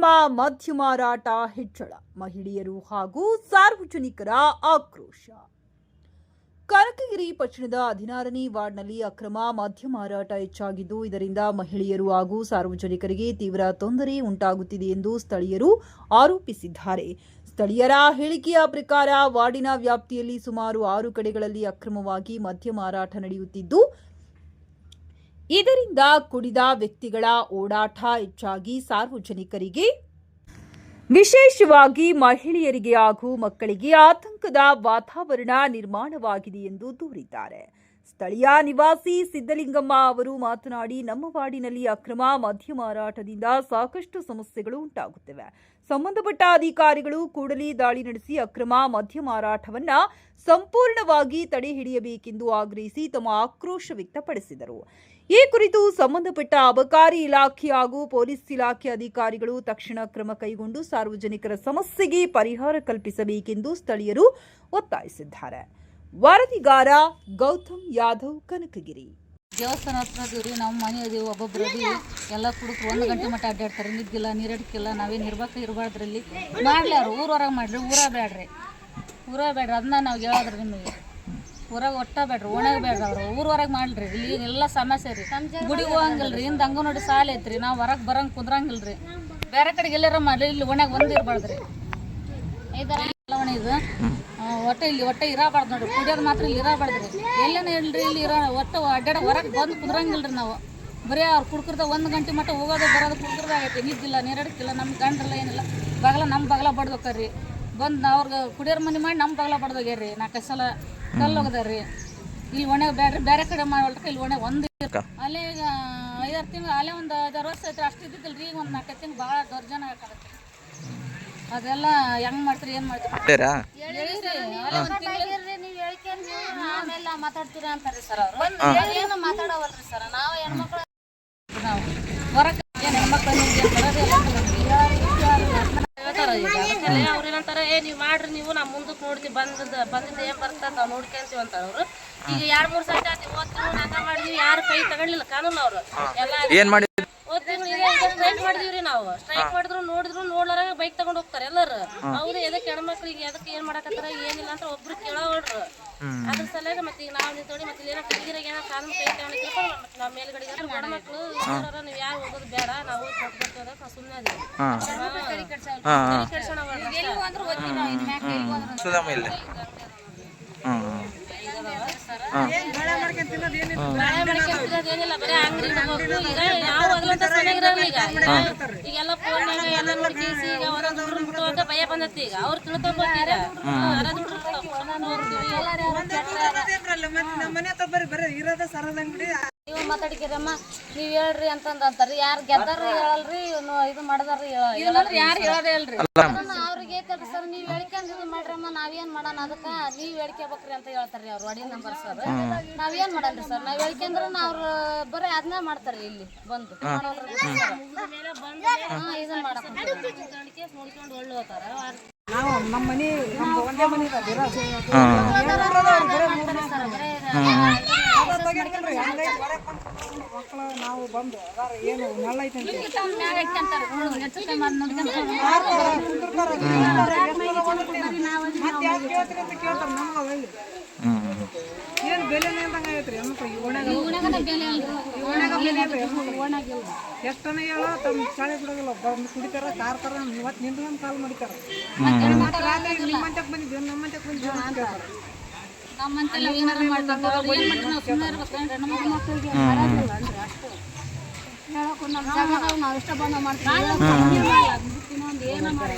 ಅಕ್ರಮ ಮದ್ಯ ಮಾರಾಟ ಹೆಚ್ಚಳ, ಮಹಿಳೆಯರು ಹಾಗೂ ಸಾರ್ವಜನಿಕರ ಆಕ್ರೋಶ. ಕನಕಗಿರಿ ಪಟ್ಟಣದ 16ನೇ ವಾರ್ಡ್ನಲ್ಲಿ ಅಕ್ರಮ ಮದ್ಯ ಮಾರಾಟ ಹೆಚ್ಚಾಗಿದ್ದು, ಇದರಿಂದ ಮಹಿಳೆಯರು ಹಾಗೂ ಸಾರ್ವಜನಿಕರಿಗೆ ತೀವ್ರ ತೊಂದರೆ ಉಂಟಾಗುತ್ತಿದೆ ಎಂದು ಸ್ಥಳೀಯರು ಆರೋಪಿಸಿದ್ದಾರೆ. ಸ್ಥಳೀಯರ ಹೇಳಿಕೆಯ ಪ್ರಕಾರ ವಾರ್ಡಿನ ವ್ಯಾಪ್ತಿಯಲ್ಲಿ ಸುಮಾರು 6 ಕಡೆಗಳಲ್ಲಿ ಅಕ್ರಮವಾಗಿ ಮದ್ಯ ಮಾರಾಟ ನಡೆಯುತ್ತಿದ್ದು, ಇದರಿಂದ ಕುಡಿದ ವ್ಯಕ್ತಿಗಳ ಓಡಾಟ ಹೆಚ್ಚಾಗಿ ಸಾರ್ವಜನಿಕರಿಗೆ, ವಿಶೇಷವಾಗಿ ಮಹಿಳೆಯರಿಗೆ ಹಾಗೂ ಮಕ್ಕಳಿಗೆ ಆತಂಕದ ವಾತಾವರಣ ನಿರ್ಮಾಣವಾಗಿದೆ ಎಂದು ದೂರಿದ್ದಾರೆ. ಸ್ಥಳೀಯ ನಿವಾಸಿ ಸಿದ್ದಲಿಂಗಮ್ಮ ಅವರು ಮಾತನಾಡಿ, ನಮ್ಮ ವಾರ್ಡಿನಲ್ಲಿ ಅಕ್ರಮ ಮದ್ಯ ಮಾರಾಟದಿಂದ ಸಾಕಷ್ಟು ಸಮಸ್ಯೆಗಳು ಉಂಟಾಗುತ್ತಿವೆ. ಸಂಬಂಧಪಟ್ಟ ಅಧಿಕಾರಿಗಳು ಕೂಡಲೇ ದಾಳಿ ನಡೆಸಿ ಅಕ್ರಮ ಮದ್ಯ ಮಾರಾಟವನ್ನು ಸಂಪೂರ್ಣವಾಗಿ ತಡೆ ಹಿಡಿಯಬೇಕೆಂದು ಆಗ್ರಹಿಸಿ ತಮ್ಮ ಆಕ್ರೋಶ ವ್ಯಕ್ತಪಡಿಸಿದರು. ಈ ಕುರಿತು ಸಂಬಂಧಪಟ್ಟ ಅಬಕಾರಿ ಇಲಾಖೆ ಹಾಗೂ ಪೊಲೀಸ್ ಇಲಾಖೆ ಅಧಿಕಾರಿಗಳು ತಕ್ಷಣ ಕ್ರಮ ಕೈಗೊಂಡು ಸಾರ್ವಜನಿಕರ ಸಮಸ್ಯೆಗೆ ಪರಿಹಾರ ಕಲ್ಪಿಸಬೇಕೆಂದು ಸ್ಥಳೀಯರು ಒತ್ತಾಯಿಸಿದ್ದಾರೆ. ವರದಿಗಾರ ಗೌತಮ್ ಯಾದವ್, ಕನಕಗಿರಿ. ದೇವಸ್ಥಾನ ಹತ್ರ ಅದೀವಿ, ನಾವು ಮನೆ ಅದೀವಿ, ಒಬ್ಬೊಬ್ರು ಅದೀವಿ, ಎಲ್ಲ ಕುಡುಕ್ರು 1 ಗಂಟೆ ಮಟ್ಟ ಅಡ್ಡಾಡ್ತಾರೆ. ನಿದ್ದಿಲ್ಲ, ನೀರಡಿಕಿಲ್ಲ, ನಾವೇನು ಇರಬಾರ್ದ್ರಲ್ಲಿ ಮಾಡ್ಲಿ, ಅವ್ರು ಊರೊರಗೆ ಮಾಡ್ರಿ, ಊರ ಬೇಡ್ರಿ ಅದನ್ನ ನಾವು ಹೇಳೋದ್ರಿ. ನಿಮಗೆ ಊರಾಗ ಒಟ್ಟ ಬೇಡ್ರಿ, ಓಣಾಗ ಬೇಡ್ರಿ, ಅವ್ರು ಊರೊರಗೆ ಮಾಡ್ರಿ. ಇಲ್ಲಿ ಎಲ್ಲ ಸಮಸ್ಯೆ ರೀ, ಗುಡಿಗೆ ಹೋಗಂಗಿಲ್ಲ ರೀ, ಹಿಂದೆ ಅಂಗನವಾಡಿ ಸಾಲ ಐತ್ರಿ, ನಾವು ಹೊರಗೆ ಬರಂಗೆ ಕುಂದ್ರಂಗಿಲ್ಲ ರೀ. ಬೇರೆ ಕಡೆಗೆ ಎಲ್ಲಾರ ಮಾಡ್ರಿ, ಇಲ್ಲಿ ಓಣ್ಯಾಗ ಒಂದು ಇರಬಾರ್ದ್ರಿ. ಇದು ಒಟ್ಟೆ ಇರಬಾರ್ದು ನೋಡ್ರಿ, ಕುಡಿಯೋದು ಮಾತ್ರ ಇಲ್ಲಿ ಇರಬಾರ್ದ್ರಿ. ಎಲ್ಲೇನ ಹೇಳ್ರಿ, ಇಲ್ಲಿ ಒಟ್ಟು ಅಡ್ಡಾಡ ಹೊರಗೆ ಬಂದು ಕುಂದ್ರಂಗಿಲ್ಲ ರೀ. ನಾವು ಬರೀ ಅವ್ರು ಕುಡ್ಕರ್ದ 1 ಗಂಟೆ ಮಟ್ಟ ಹೋಗೋದು ಬರೋದು ಕುಡ್ಕರ್ದ ಆಗೈತಿ. ನಿದ್ದಿಲ್ಲ, ನೀರಡಿಕಿಲ್ಲ, ನಮ್ಮ ಗಂಡ್ರಲ್ಲ ಏನಿಲ್ಲ, ನಮ್ಮ ಬಗಲ ಬಡ್ದೋಕ್ರಿ. ಬಂದು ಅವ್ರಿಗೆ ಕುಡಿಯೋರ್ ಮನೆ ಮಾಡಿ ನಮ್ಮ ಬಗಲ ಬಡ್ದೋಗ್ಯಾರ್ರಿ. 4 ಸಲ ಕಲ್ಲು ಹೋಗದಾರ್ರಿ. ಇಲ್ಲಿ ಒಣಗ ಬೇಡ್ರಿ, ಬೇರೆ ಕಡೆ ಮಾಡ್ರಿ. ಇಲ್ಲಿ ಒಣಗ ಒಂದು ಅಲ್ಲೇ ಈಗ 5-6 ತಿಂಗಳು, ಅಲ್ಲೇ ಒಂದು 5-6 ವರ್ಷ ಐತ್ರಿ. ಅಷ್ಟು ಇದ್ದಿದ್ದಿಲ್ಲ ರೀ. ಈಗ ಒಂದು 4 ತಿಂಗಳು ಭಾಳ ದೌರ್ಜನ್ಯ ಹಾಕತ್ತೆ. ಅದೆಲ್ಲ ಹೆಂಗ್ ಮಾಡ್ತೀರಿ, ಏನು ಮಾಡ್ತೀರಿ ಆಮೇಲೆ ಮಾತಾಡ್ತೀರಿ ಅಂತಾರೆ ಸರ್. ಅವರು ಮಾತಾಡವಲ್ರಿ ಸರ್. ನಾವು ಹೆಣ್ಮಕ್ಳು, ನಾವು ಹೊರಗೆ ಏನು ಹೆಣ್ಮಕ್ಳು ಅವ್ರೇನಂತಾರೆ, ನೀವು ಮಾಡ್ರಿ, ನೀವು ನಾವು ಮುಂದಕ್ಕೆ ನೋಡ್ತೀವಿ, ಬಂದಿದ್ದು ಏನು ಬರ್ತದೆ ನಾವು ನೋಡ್ಕೊಂತೀವಿ ಅಂತಾರೆ ಅವರು. ಈಗ 2-3 ಸತಿ ಆಯ್ತು, ಓದ್ತೀವಿ ಹಂಗ ಮಾಡಿದ್ವಿ, ಯಾರು ಕೈ ತಗೊಳ್ಳಿಲ್ಲ ಕಾನೂನು. ಅವರು ಎಲ್ಲ ಓದ್ತೀವಿ. ಈಗ ಸ್ಟ್ರೈಕ್ ಮಾಡಿದೀವ್ರಿ ನಾವು. ಸ್ಟ್ರೈಕ್ ಮಾಡಿದ್ರು ನೋಡ್ಲಾರ ಬೈಕ್ ತಗೊಂಡ್ ಹೋಗ್ತಾರೆ ಎಲ್ಲರೂ. ಅವ್ರು ಎದಕ್ಕೆ ಹೆಣ್ಮಕ್ಳಿಗೆ ಎದಕ್ಕೆ ಏನ್ ಮಾಡಕತ್ತಾರ ಏನಿಲ್ಲ ಅಂತ ಒಬ್ರು ಕೇಳೋಳ್ರು. ಅದ್ರ ಸಲಗ ಮತ್ತೆ ಈಗ ನಾವು ನಿಂತೋಡಿ ಮತ್ತೆ ಏನೋ ಕಲಿಗಿರಾಗ ಏನೋ ಕಾನೂನು ಕೈ ತಗೊಂಡಿರ್ಪ. ಮತ್ತೆ ನಾವು ಮೇಲ್ಗಡೆಗೆ ಹೆಣ್ಮಕ್ಳು ನೀವು ಯಾರು ಹೋಗೋದು ಬೇಡ, ನಾವು ಕೊಟ್ಟು ನಾವು ಸುಮ್ಮನೆ ಅದೀವಿ. ಏನಿಲ್ಲ, ಬರೀ ಅಂಗಡಿ ಈಗೆಲ್ಲ ಫೋನ್ ಎಲ್ಲ ನೋಡಿ ಈಗ ಹೊರ ದುಡ್ಡು ಮುಟ್ಟುವಾಗ ಭಯ ಬಂದೈತಿ. ಈಗ ಅವ್ರು ತಿಳ್ಕೊಬೋದಿರ ನೀವು ಮಾತಾಡಿಕಿರಮ್ಮ, ನೀವ್ ಹೇಳ್ರಿ ಅಂತಂದ ಅಂತಾರ್ರಿ. ಯಾರು ಗೆದ್ದಾರ್ರಿ ಹೇಳಲ್ರಿ, ಇದು ಮಾಡದಾರ್ರಿ ಯಾರು ಹೇಳೋದೇ ಇಲ್ರಿ. ಅವ್ರಿಗೆ ಐತಲ್ರಿ ಸರ್, ನೀವ್ ಹೇಳ್ಕೊಂಡ್ ಇದು ಮಾಡ್ರಮ್ಮ, ನಾವೇನ್ ಮಾಡೋಣ, ಅದಕ್ಕ ನೀವ್ ಹೇಳ್ಕೋಬೇಕ್ರಿ ಅಂತ ಹೇಳ್ತಾರ್ರಿ ಅವ್ರು. ಅಡಿ ನಂಬರ್ ಸರ್, ನಾವೇನ್ ಮಾಡಲ್ರಿ ಸರ್. ನಾವ್ ಹೇಳ್ಕೊಂಡ್ರ ಅವ್ರು ಬರೀ ಅದನ್ನ ಮಾಡ್ತಾರ್ರಿ. ಇಲ್ಲಿ ಬಂದು ಇದನ್ನ ಮಾಡಕ್ ನೋಡ್ಕೊಂಡು ಒಳ್ಳೆ ಹೋಗ್ತಾರ. ನಾವು ನಮ್ಮ ಮನೆ ಒಂದೇ ಮನೆ ಮಕ್ಕಳು ನಾವು ಬಂದು ಏನು ನೆಲ್ಲ ಐತೆ ಏನು ಬೆಲೆನೇ ಅಂದಂಗ ಆಗೈತ್ರಿ. ಎಷ್ಟನ ಹೇಳೋ ತಮ್ಮ ಶಾಲೆ ಬಿಡೋದಿಲ್ಲ, ಬಂದು ಕುಡಿತಾರ, ಕಾರ್ತಾರ, ಇವತ್ತು ನಿಂತ್ಕೊಂಡು ಕಾಲ್ ಮಾಡಿತಾರ. ರಾತ್ರಿ ನಿಮ್ಮಂತಕ್ಕೆ ಬಂದಿದ್ದೀವಿ, ನಮ್ಮಂತಕ್ಕೆ ಬಂದಿದ್ದೀವಿ ಅಂತ ಹೇಳ್ತಾರೆ. ನಮ್ಮಂತೆಲ್ಲ ಏನಾರ ಮಾಡ್ತಾರೆ, ಏನು ಮಾಡ್ತಾರೆ, ನಾವು ಸುಮ್ಮನೆ ಇರ್ಬೇಕಂದ್ರೆ ನಮ್ಮ ಮಕ್ಕಳಿಗೆ ಬರೋದಿಲ್ಲ ಅಂದ್ರೆ ಅಷ್ಟು ಹೇಳೋಕು ನಮ್ಮ ಜಾಗದಾಗ ನಾವು ಇಷ್ಟ ಬಂದ ಮಾಡ್ತೀವಿ. ಏನೋ ಮಾಡಿ